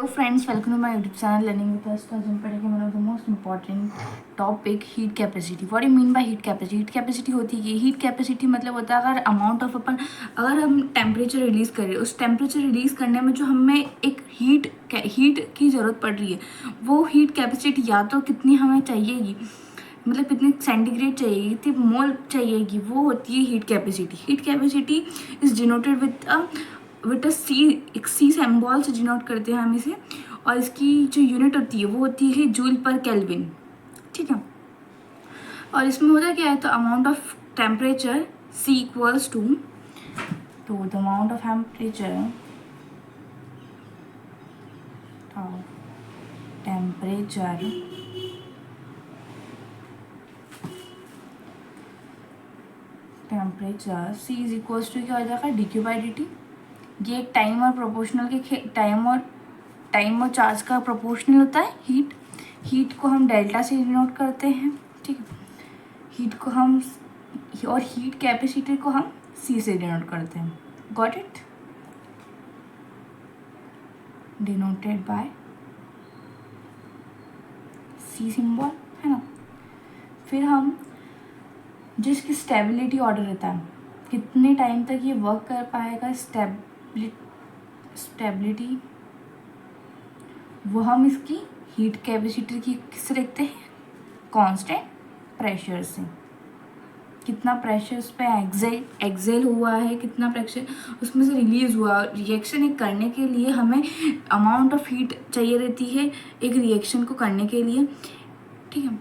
Hello friends, welcome to my YouTube channel learning with us. तो आज हम पढ़ेंगे one of the most important topic, heat capacity. What you mean by heat capacity? Heat capacity होती है, heat capacity मतलब होता है अगर अमाउंट ऑफ अगर हम टेम्परेचर रिलीज़ करें, उस टेम्परेचर रिलीज़ करने में जो हमें एक हीट की ज़रूरत पड़ रही है, वो हीट कैपेसिटी या तो कितनी हमें चाहिएगी, मतलब कितनी सेंटीग्रेड चाहिएगी, कितनी मोल चाहिएगी, वो होती है heat capacity. Heat capacity is denoted with C, एक सी सिंबल से डिनोट करते हैं हम इसे, और इसकी जो यूनिट होती है वो होती है जूल पर केल्विन। ठीक है, और इसमें होता क्या है, तो amount of temperature C equals to, तो the amount of temperature C is equals to क्या हो जाएगा, dQ बाई dt। ये एक टाइम और प्रोपोर्शनल के टाइम और चार्ज का प्रोपोर्शनल होता है। हीट को हम डेल्टा से डिनोट करते हैं। ठीक है, हीट को हम, और हीट कैपेसिटी को हम C से डिनोट करते हैं। Got it? Denoted by C symbol, है ना। फिर हम जिसकी स्टेबिलिटी ऑर्डर रहता है, कितने टाइम तक ये वर्क कर पाएगा, स्टेबिलिटी, वो हम इसकी हीट कैपेसिटी की किससे देखते हैं, कांस्टेंट प्रेशर से। कितना प्रेशर उस पर एक्सेल हुआ है, कितना प्रेशर उसमें से रिलीज हुआ। रिएक्शन एक करने के लिए हमें अमाउंट ऑफ हीट चाहिए रहती है एक रिएक्शन को करने के लिए। ठीक है,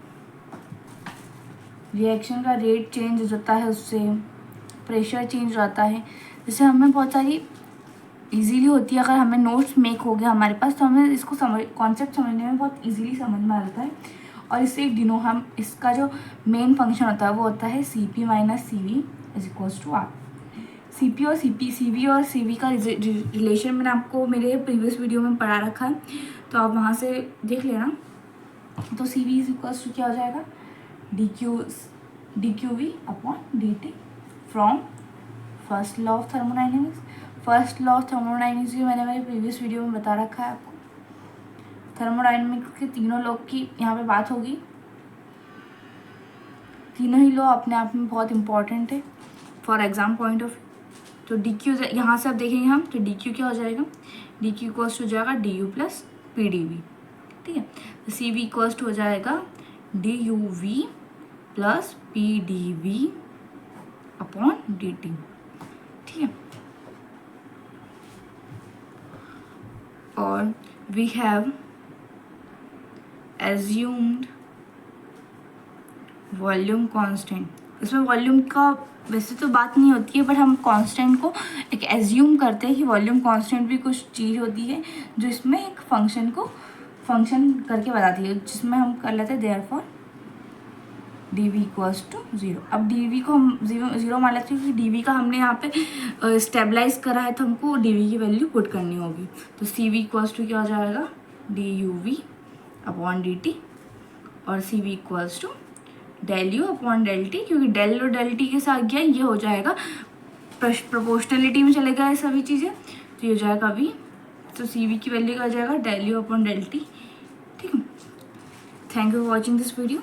रिएक्शन का रेट चेंज हो जाता है, उससे प्रेशर चेंज हो जाता है। जैसे हमें बहुत सारी इजीली होती है, अगर हमें नोट्स मेक हो गया हमारे पास, तो हमें इसको कॉन्सेप्ट समझने में बहुत इजीली समझ में आता है। और इससे हम इसका जो मेन फंक्शन होता है वो होता है Cp minus Cv is equals to R। Cp और Cv और Cv का रिलेशन मैंने आपको मेरे प्रीवियस वीडियो में पढ़ा रखा है, तो आप वहाँ से देख लेना। तो Cv इज इक्वल्स टू क्या हो जाएगा, dQv upon dt from first law of thermodynamics. First law of thermodynamics भी मैंने मेरे प्रीवियस वीडियो में बता रखा है आपको। थर्मोडाइनमिक्स के तीनों लॉ की यहाँ पे बात होगी। तीनों ही लॉ अपने आप में बहुत इंपॉर्टेंट है फॉर एग्जाम पॉइंट ऑफ। तो DQ यहाँ से आप देखेंगे हम, तो DQ क्या हो जाएगा, DQ इक्वल्स हो जाएगा DU प्लस PdV। ठीक है, तो CV इक्वल्स हो जाएगा DUV plus PdV upon dt। ठीक है, और we have assumed volume constant. इसमें वॉल्यूम का वैसे तो बात नहीं होती है, बट हम कांस्टेंट को एक एज्यूम करते हैं कि वॉल्यूम कांस्टेंट भी कुछ चीज़ होती है जो इसमें एक फंक्शन करके बताती है, जिसमें हम कर लेते हैं देयरफॉर dV इक्वल्स टू 0। अब dV को हम जीरो मान लेते हैं, क्योंकि dV का हमने यहाँ पे स्टेबलाइज करा है, तो हमको dV की वैल्यू पुट करनी होगी। तो CV इक्वल्स टू क्या हो जाएगा, DUV अपॉन dt, और CV equals to del U upon del T, क्योंकि del और del T के साथ गया ये हो जाएगा प्रोपोर्शनलिटी में चलेगा ये सभी चीज़ें, तो ये हो जाएगा V। तो CV की वैल्यू का हो जाएगा del U upon del T। ठीक है, thank you for watching this video.